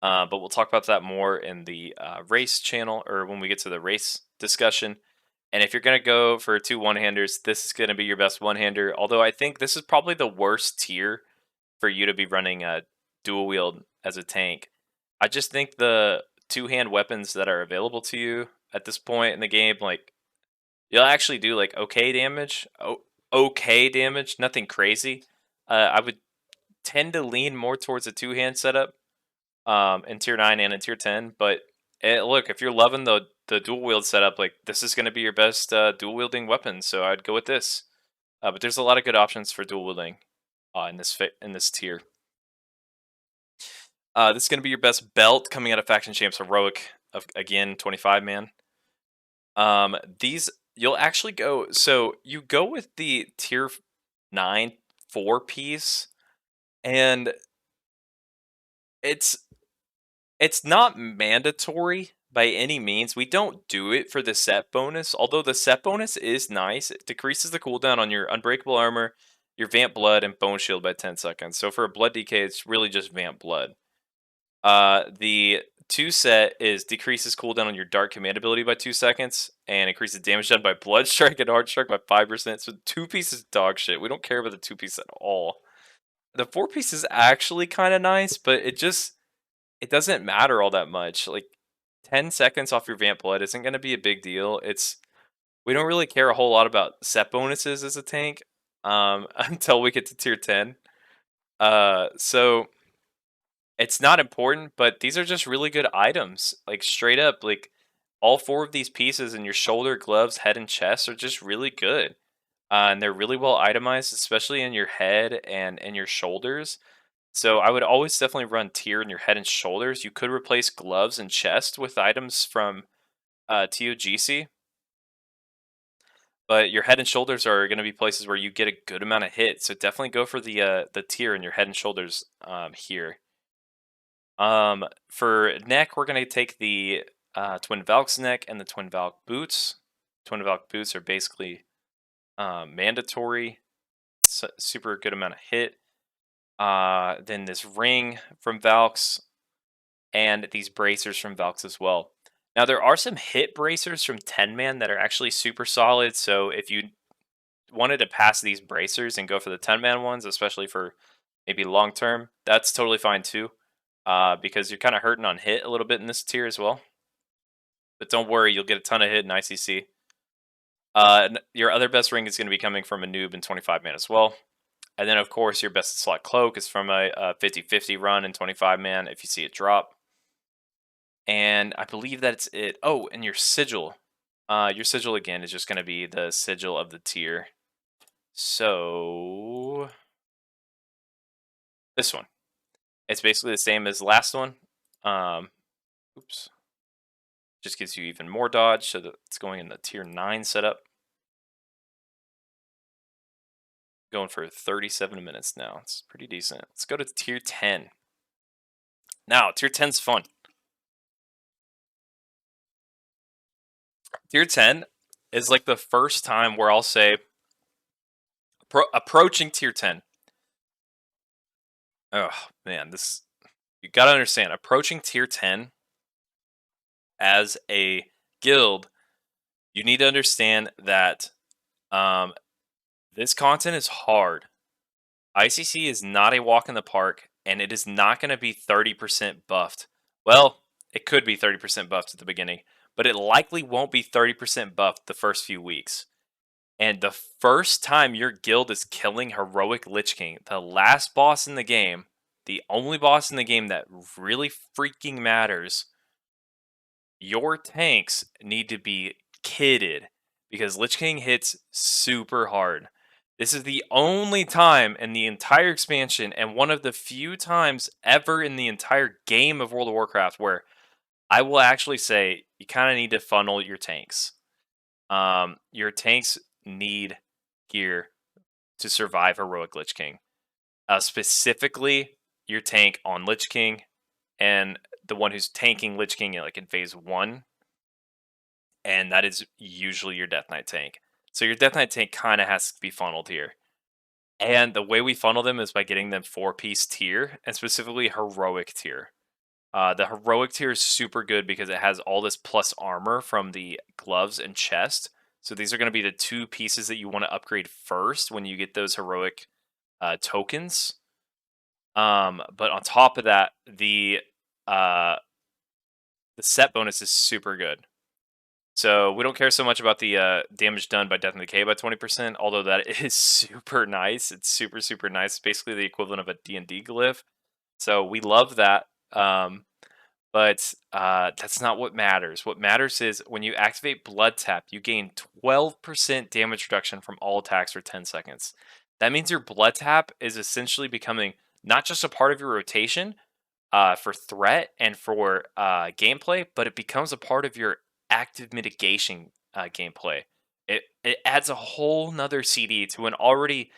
Speaker 1: But we'll talk about that more in the race channel or when we get to the race discussion. And if you're going to go for 2 one-handers, this is going to be your best one-hander. Although I think this is probably the worst tier for you to be running a dual wield as a tank. I just think the 2-hand weapons that are available to you at this point in the game, like you'll actually do like okay damage, nothing crazy. I would tend to lean more towards a two-hand setup in tier 9 and in tier 10. But look, if you're loving the dual wield setup, like this is going to be your best dual wielding weapon. So I'd go with this. But there's a lot of good options for dual wielding in this tier. This is going to be your best belt coming out of Faction Champs Heroic of again 25 man. These you'll actually go. So you go with the tier 9 4 piece, and it's it's not mandatory by any means. We don't do it for the set bonus, although the set bonus is nice. It decreases the cooldown on your Unbreakable Armor, your Vamp Blood, and Bone Shield by 10 seconds. So for a Blood DK, it's really just Vamp Blood. The 2 set is decreases cooldown on your Dark Command ability by 2 seconds, and increases damage done by Blood Strike and Hard Strike by 5%. So 2 pieces dog shit. We don't care about the 2 piece at all. The 4 piece is actually kind of nice, but it doesn't matter all that much. Like 10 seconds off your Vamp Blood isn't going to be a big deal. We don't really care a whole lot about set bonuses as a tank until we get to tier 10. So it's not important, but these are just really good items. Like straight up, like all 4 of these pieces in your shoulder, gloves, head, and chest are just really good. And they're really well itemized, especially in your head and in your shoulders. So I would always definitely run tier in your head and shoulders. You could replace gloves and chest with items from TOGC, but your head and shoulders are going to be places where you get a good amount of hit. So definitely go for the tier in your head and shoulders here. For neck, we're going to take the Twin Valk's neck and the Twin Valk boots. Twin Valk boots are basically mandatory, super good amount of hit. Then this ring from Valk's, and these bracers from Valk's as well. Now, there are some hit bracers from 10 man that are actually super solid. So if you wanted to pass these bracers and go for the 10 man ones, especially for maybe long term, that's totally fine too. Because you're kind of hurting on hit a little bit in this tier as well. But don't worry, you'll get a ton of hit in ICC. Your other best ring is going to be coming from a noob in 25 man as well. And then, of course, your best slot cloak is from a 50-50 run in 25 man if you see it drop. And I believe that's it. Oh, and your sigil. Your sigil, again, is just going to be the sigil of the tier. So, this one. It's basically the same as the last one. Oops. Just gives you even more dodge, so that it's going in the tier 9 setup. Going for 37 minutes now. It's pretty decent. Let's go to tier 10. Now, tier 10's fun. Tier 10 is like the first time where I'll say, approaching tier 10. Oh, man, you gotta understand, approaching tier 10 as a guild, you need to understand that this content is hard. ICC is not a walk in the park, and it is not going to be 30% buffed. Well, it could be 30% buffed at the beginning, but it likely won't be 30% buffed the first few weeks. And the first time your guild is killing Heroic Lich King, the last boss in the game, the only boss in the game that really freaking matters, your tanks need to be kitted because Lich King hits super hard. This is the only time in the entire expansion and one of the few times ever in the entire game of World of Warcraft where I will actually say you kind of need to funnel your tanks. Your tanks need gear to survive Heroic Lich King. Specifically, your tank on Lich King and the one who's tanking Lich King like in phase 1, and that is usually your Death Knight tank. So your Death Knight tank kind of has to be funneled here. And the way we funnel them is by getting them 4-piece tier, and specifically heroic tier. The heroic tier is super good because it has all this plus armor from the gloves and chest. So these are going to be the 2 pieces that you want to upgrade first when you get those heroic tokens. But on top of that, the set bonus is super good. So we don't care so much about the damage done by death and decay by 20%, although that is super nice. It's super, super nice. Basically the equivalent of a D&D glyph. So we love that. But that's not what matters. What matters is when you activate Blood Tap, you gain 12% damage reduction from all attacks for 10 seconds. That means your Blood Tap is essentially becoming not just a part of your rotation for threat and for gameplay, but it becomes a part of your active mitigation gameplay. It adds a whole nother CD to an already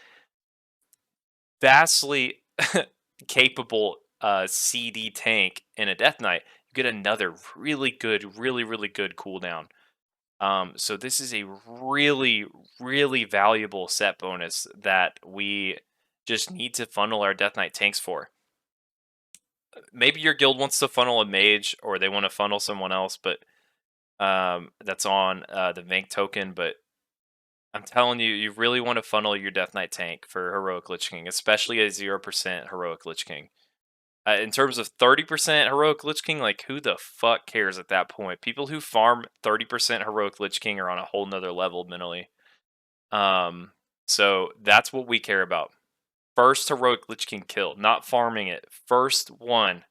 Speaker 1: vastly capable CD tank in a Death Knight. You get another really good, really, really good cooldown. So this is a really, really valuable set bonus that we just need to funnel our Death Knight tanks for. Maybe your guild wants to funnel a mage or they want to funnel someone else, but that's on the Vank token. But I'm telling you, you really want to funnel your Death Knight tank for Heroic Lich King, especially a 0% Heroic Lich King. In terms of 30% Heroic Lich King, like who the fuck cares at that point? People who farm 30% Heroic Lich King are on a whole nother level mentally. So that's what we care about. First Heroic Lich King kill, not farming it. First one,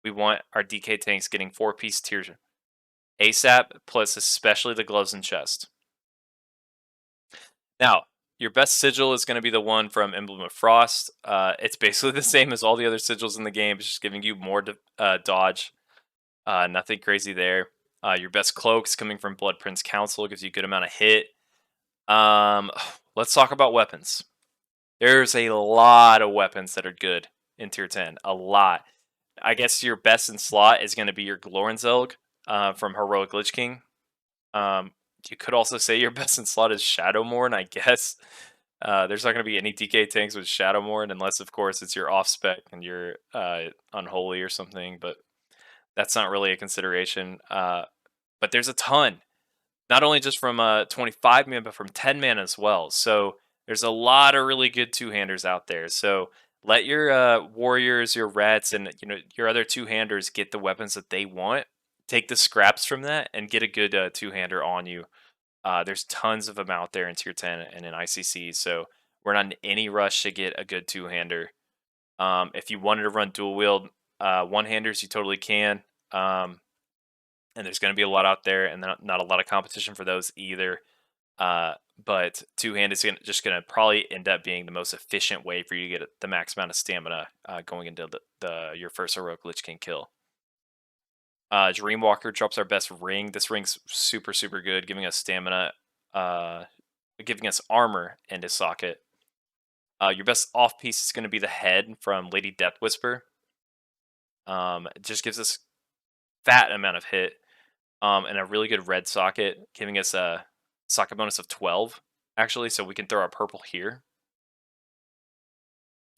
Speaker 1: we want our DK tanks getting 4-piece tiers ASAP, plus especially the gloves and chest. Now, your best sigil is going to be the one from Emblem of Frost. It's basically the same as all the other sigils in the game, it's just giving you more dodge. Nothing crazy there. Your best cloaks coming from Blood Prince Council gives you a good amount of hit. Let's talk about weapons. There's a lot of weapons that are good in tier 10. A lot. I guess your best in slot is going to be your Glorinzelg from Heroic Lich King. You could also say your best in slot is Shadowmourne, I guess. There's not going to be any DK tanks with Shadowmourne unless, of course, it's your off spec and you're unholy or something. But that's not really a consideration. But there's a ton, not only just from 25 mana, but from 10 mana as well. So there's a lot of really good two-handers out there. So let your warriors, your rats, and your other two-handers get the weapons that they want. Take the scraps from that and get a good two-hander on you. There's tons of them out there in tier 10 and in ICC. So we're not in any rush to get a good two-hander. If you wanted to run dual wield one-handers, you totally can. And there's going to be a lot out there, and not a lot of competition for those either. But two-hand is just going to probably end up being the most efficient way for you to get the max amount of stamina going into your first Heroic Lich King kill. Dreamwalker drops our best ring. This ring's super, super good, giving us stamina, giving us armor in his socket. Your best off piece is going to be the head from Lady Death Whisper. It just gives us fat amount of hit, and a really good red socket, giving us a socket bonus of 12, actually, so we can throw our purple here.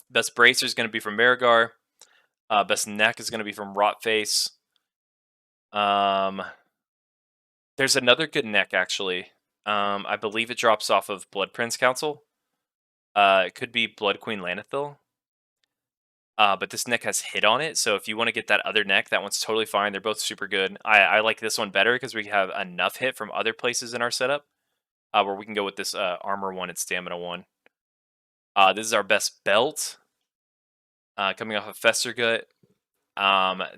Speaker 1: Best bracer is going to be from Marigar. Best neck is going to be from Rotface. There's another good neck, actually. I believe it drops off of Blood Prince Council. It could be Blood Queen Lanithil. But this neck has hit on it, so if you want to get that other neck, that one's totally fine. They're both super good. I like this one better because we have enough hit from other places in our setup where we can go with this armor one and stamina one. This is our best belt coming off of Festergut.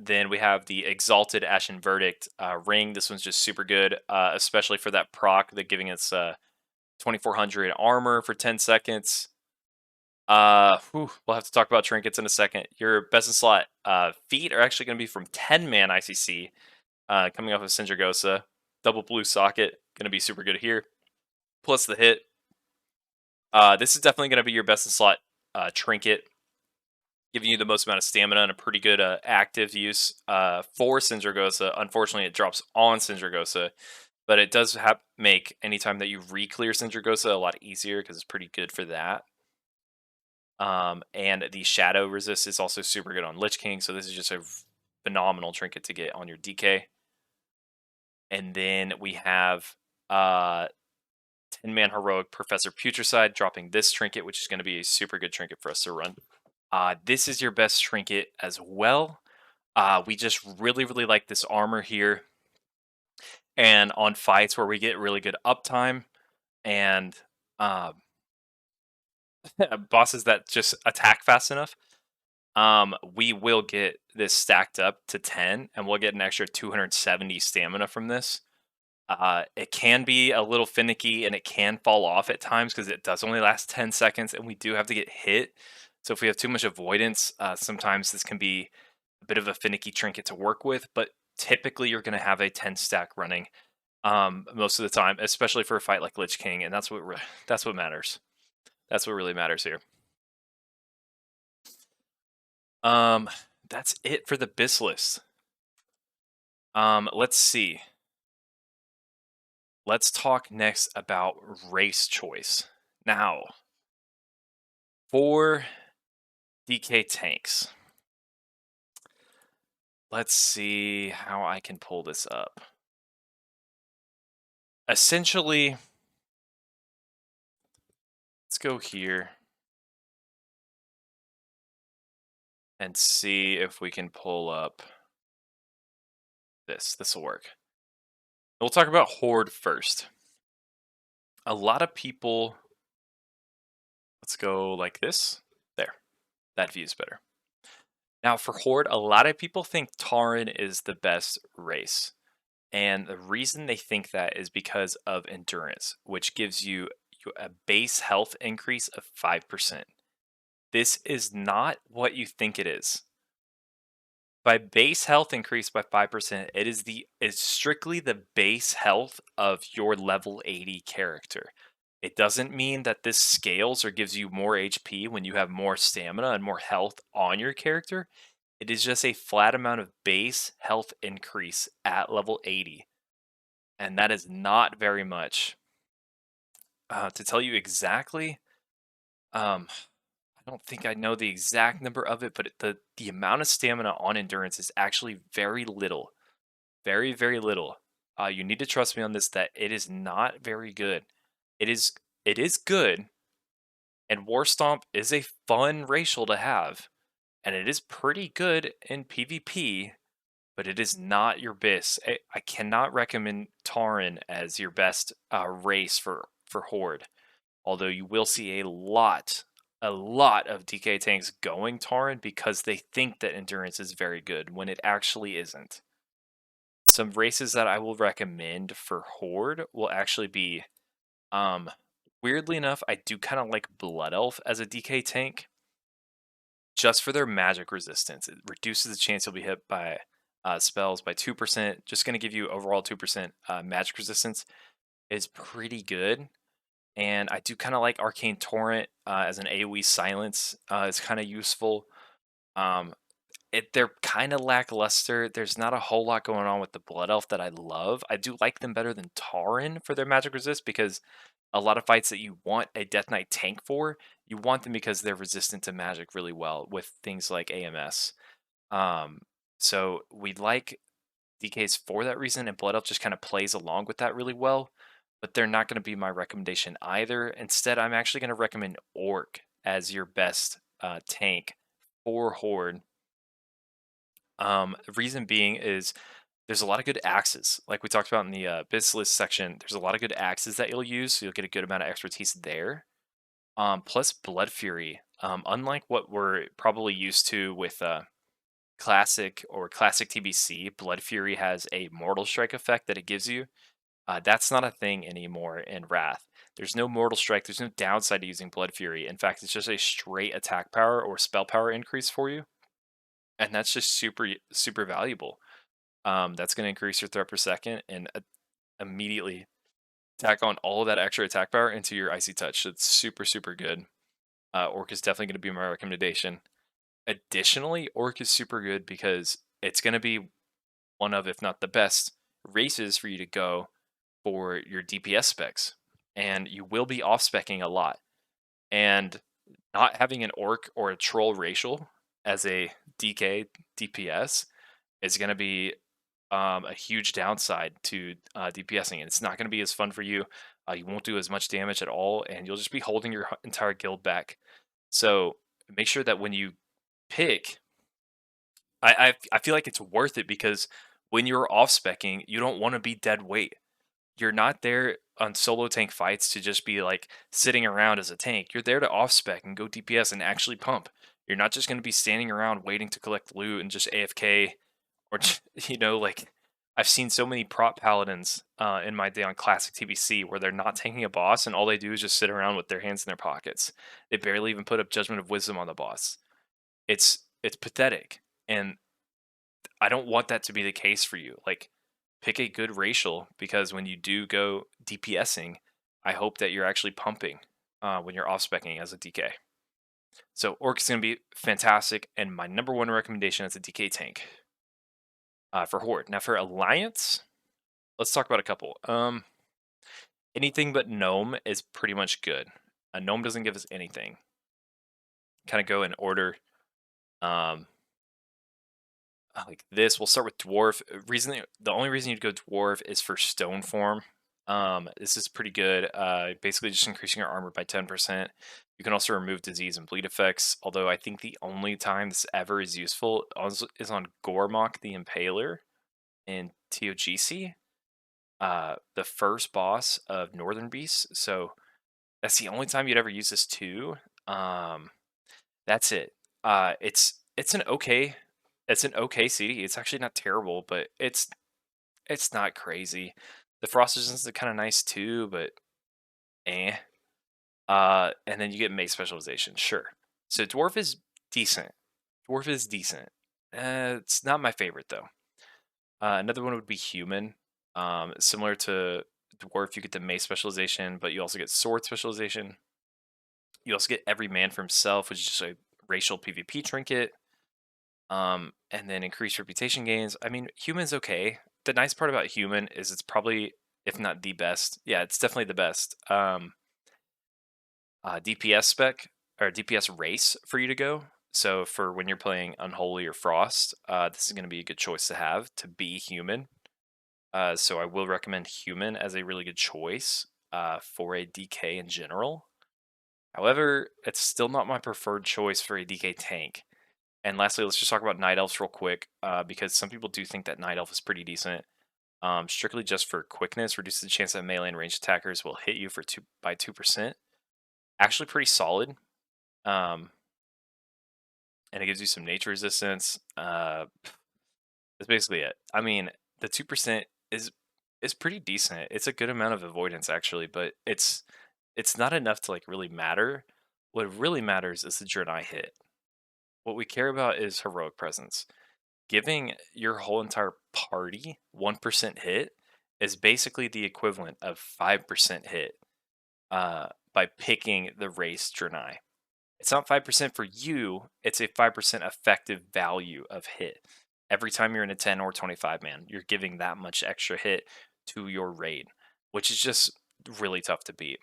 Speaker 1: Then we have the Exalted Ashen Verdict ring. This one's just super good, especially for that proc. They're giving us 2400 armor for 10 seconds. We'll have to talk about trinkets in a second. Your best in slot feet are actually going to be from 10-man ICC, coming off of Sindragosa. Double blue socket, going to be super good here. Plus the hit. This is definitely going to be your best in slot trinket, giving you the most amount of stamina and a pretty good active use for Sindragosa. Unfortunately, it drops on Sindragosa, but it does make anytime that you re-clear Sindragosa a lot easier because it's pretty good for that. And the shadow resist is also super good on Lich King, so this is just a phenomenal trinket to get on your DK. And then we have 10-man heroic Professor Putricide dropping this trinket, which is going to be a super good trinket for us to run. This is your best trinket as well. We just really, really like this armor here. And on fights where we get really good uptime and um, bosses that just attack fast enough, we will get this stacked up to 10, and we'll get an extra 270 stamina from this. It can be a little finicky and it can fall off at times because it does only last 10 seconds and we do have to get hit. So if we have too much avoidance, sometimes this can be a bit of a finicky trinket to work with, but typically you're going to have a 10 stack running most of the time, especially for a fight like Lich King, and that's what matters. That's what really matters here. Um, that's it for the BiS list. Let's see. Let's talk next about race choice. Now, for DK tanks, let's see how I can pull this up. Essentially, let's go here and see if we can pull up this. This will work. We'll talk about Horde first. A lot of people, let's go like this. There, that view is better. Now, for Horde, a lot of people think Tauren is the best race. And the reason they think that is because of endurance, which gives you a base health increase of 5%. This is not what you think it is. By base health increase by 5%, it's strictly the base health of your level 80 character. It doesn't mean that this scales or gives you more HP when you have more stamina and more health on your character. It is just a flat amount of base health increase at level 80. And that is not very much. To tell you exactly, I don't think I know the exact number of it, but the amount of stamina on endurance is actually very little, very little. You need to trust me on this that it is not very good. It is good, and War Stomp is a fun racial to have, and it is pretty good in PvP. But it is not your BiS. I cannot recommend Tauren as your best race for Horde. Although you will see a lot of DK tanks going Tauren because they think that endurance is very good when it actually isn't. Some races that I will recommend for Horde will actually be, um, weirdly enough, I do kind of like Blood Elf as a DK tank just for their magic resistance. It reduces the chance you'll be hit by spells by 2%. Just going to give you overall 2% magic resistance. Is pretty good. And I do kind of like Arcane Torrent as an AoE silence. It's kind of useful. Um, they're kind of lackluster. There's not a whole lot going on with the Blood Elf that I love. I do like them better than Tauren for their magic resist because a lot of fights that you want a Death Knight tank for, you want them because they're resistant to magic really well with things like AMS. Um, so we like DKs for that reason, and Blood Elf just kind of plays along with that really well. But they're not going to be my recommendation either. Instead, I'm actually going to recommend Orc as your best tank for Horde. The reason being is there's a lot of good axes, like we talked about in the BiS list section. There's a lot of good axes that you'll use, so you'll get a good amount of expertise there. Plus Blood Fury. Unlike what we're probably used to with Classic or Classic TBC, Blood Fury has a Mortal Strike effect that it gives you. That's not a thing anymore in Wrath. There's no Mortal Strike. There's no downside to using Blood Fury. In fact, it's just a straight attack power or spell power increase for you, and that's just super valuable. That's going to increase your threat per second and immediately tack on all of that extra attack power into your Icy Touch. So it's super good. Orc is definitely going to be my recommendation. Additionally, Orc is super good because it's going to be one of, if not the best, races for you to go for your DPS specs. And you will be off-specking a lot. And not having an Orc or a Troll racial as a DK DPS is going to be a huge downside to DPSing. And it's not going to be as fun for you. You won't do as much damage at all, and you'll just be holding your entire guild back. So make sure that when you pick, I feel like it's worth it because When you're off specking, you don't want to be dead weight. You're not there on solo tank fights to just be like sitting around as a tank. You're there to off spec and go DPS and actually pump. You're not just going to be standing around waiting to collect loot and just AFK or like I've seen so many prop paladins in my day on classic TBC where they're not tanking a boss and all they do is just sit around with their hands in their pockets. They barely even put up Judgment of Wisdom on the boss. It's pathetic, and I don't want that to be the case for you. Like, pick a good racial because when you do go DPSing, I hope that you're actually pumping when you're off specking as a DK. So Orc is going to be fantastic, and my number one recommendation is a DK tank for Horde. Now for Alliance, let's talk about a couple. Anything but Gnome is pretty much good. A Gnome doesn't give us anything. Kind of go in order. Um, like this, we'll start with Dwarf. The only reason you'd go Dwarf is for Stone Form. This is pretty good. Basically just increasing your armor by 10%. You can also remove disease and bleed effects, although I think the only time this ever is useful is on Gormok the Impaler in TOGC, the first boss of Northern Beast. So that's the only time you'd ever use this too. That's it. It's an okay CD. It's actually not terrible, but it's not crazy. The frost resistance is kind of nice too, but eh. And then you get mage specialization, sure. So dwarf is decent. Dwarf is decent. It's not my favorite though. Another one would be human. Similar to dwarf, you get the mace specialization, but you also get sword specialization. You also get every man for himself, which is just a racial PvP trinket. And then increased reputation gains. I mean, human's okay. The nice part about human is it's probably, if not the best, yeah, it's definitely the best. DPS spec or DPS race for you to go. So for when you're playing Unholy or Frost, this is going to be a good choice to have to be human. So I will recommend human as a really good choice for a DK in general. However, it's still not my preferred choice for a DK tank. And lastly, let's just talk about Night Elves real quick, because some people do think that Night Elf is pretty decent. Strictly just for quickness, reduces the chance that melee and ranged attackers will hit you by 2%. Actually pretty solid. And it gives you some nature resistance. That's basically it. I mean, the 2% is pretty decent. It's a good amount of avoidance actually, but it's not enough to like really matter. What really matters is the Draenei hit. What we care about is heroic presence. Giving your whole entire party 1% hit is basically the equivalent of 5% hit by picking the race Draenei. It's not 5% for you, it's a 5% effective value of hit. Every time you're in a 10 or 25 man, you're giving that much extra hit to your raid, which is just really tough to beat.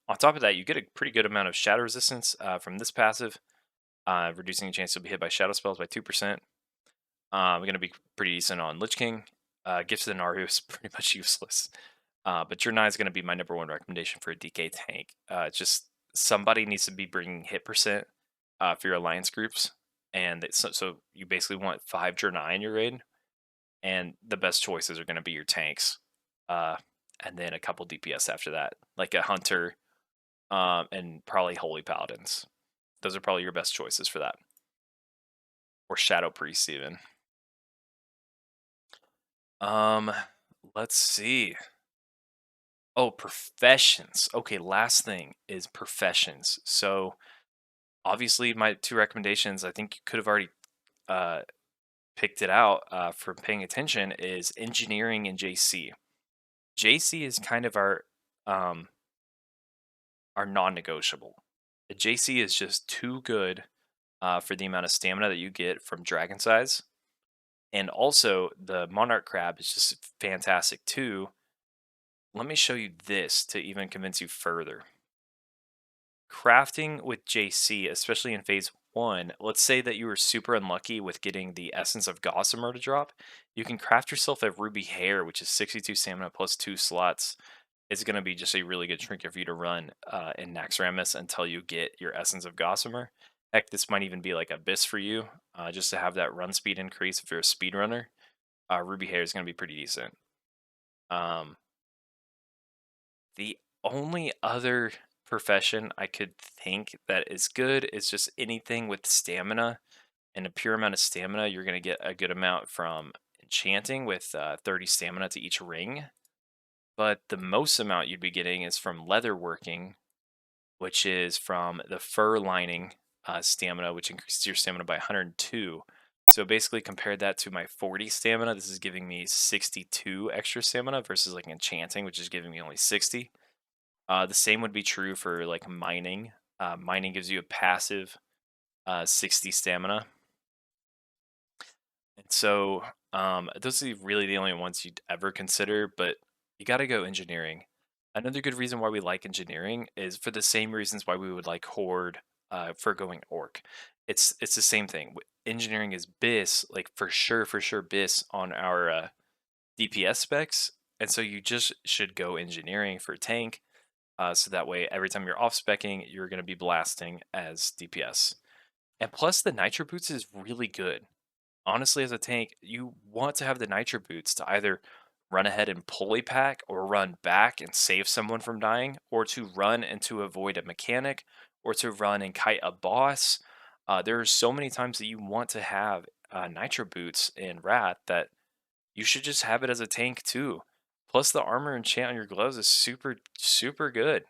Speaker 1: On top of that, you get a pretty good amount of shadow resistance from this passive, reducing the chance you'll be hit by shadow spells by 2%. We're going to be pretty decent on Lich King. Gifts of the Naru is pretty much useless. But Draenei is going to be my number one recommendation for a DK tank. It's just somebody needs to be bringing hit percent for your alliance groups. And so you basically want 5 Draenei in your raid. And the best choices are going to be your tanks. And then a couple DPS after that, like a Hunter and probably Holy Paladins. Those are probably your best choices for that. Or Shadow Priests even. Let's see. Oh, professions. Okay, last thing is professions. So obviously my two recommendations, I think you could have already uh, picked it out from paying attention, is engineering and JC. JC is kind of our non-negotiable. The JC is just too good for the amount of stamina that you get from Dragon Size. And also the Monarch Crab is just fantastic too. Let me show you this to even convince you further. Crafting with JC, especially in phase 1, let's say that you were super unlucky with getting the Essence of Gossamer to drop, you can craft yourself a Ruby Hair, which is 62 stamina plus 2 slots. It's going to be just a really good trinket for you to run in Naxxramas until you get your Essence of Gossamer. Heck, this might even be like a BiS for you, just to have that run speed increase if you're a speedrunner. Ruby hair is going to be pretty decent. Um, the only other profession I could think that is good is just anything with stamina and a pure amount of stamina. You're going to get a good amount from enchanting with 30 stamina to each ring. But the most amount you'd be getting is from leatherworking, which is from the fur lining stamina, which increases your stamina by 102. So basically, compared that to my 40 stamina, this is giving me 62 extra stamina versus like enchanting, which is giving me only 60. The same would be true for like mining. Mining gives you a passive 60 stamina. And so those are really the only ones you'd ever consider, but you got to go engineering. Another good reason why we like engineering is for the same reasons why we would like horde for going orc. It's the same thing. Engineering is BiS, like for sure BiS on our DPS specs, and so you just should go engineering for tank. So that way, every time you're off specking, you're going to be blasting as DPS. And plus, the nitro boots is really good. Honestly, as a tank, you want to have the nitro boots to either run ahead and pull a pack or run back and save someone from dying, or to run and to avoid a mechanic, or to run and kite a boss. There are so many times that you want to have nitro boots in Rat that you should just have it as a tank too. Plus, the armor enchant on your gloves is super, super good.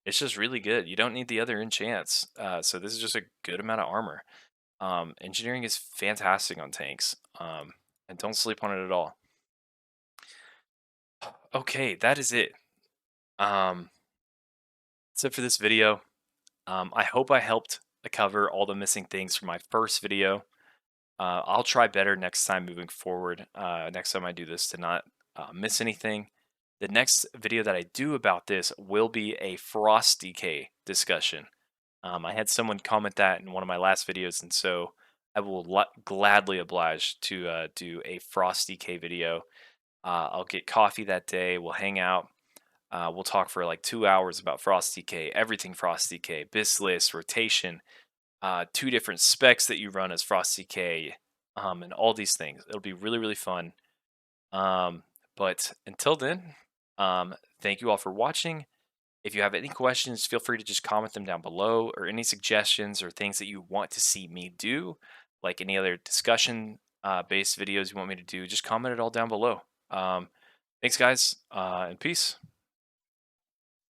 Speaker 1: It's just really good. You don't need the other enchants. So this is just a good amount of armor. Engineering is fantastic on tanks, and don't sleep on it at all. Okay, that is it. Um, that's it for this video. I hope I helped cover all the missing things from my first video. I'll try better next time moving forward. Next time I do this to not miss anything. The next video that I do about this will be a frost decay discussion. I had someone comment that in one of my last videos, and so I will gladly oblige to do a frost decay video. I'll get coffee that day. We'll hang out. We'll talk for like 2 hours about frost decay, everything frost decay, BiS list, rotation, two different specs that you run as frost decay, and all these things. It'll be really really fun. Um, but until then, thank you all for watching. If you have any questions, feel free to just comment them down below, or any suggestions or things that you want to see me do, like any other discussion based videos you want me to do, just comment it all down below. Thanks, guys, and peace.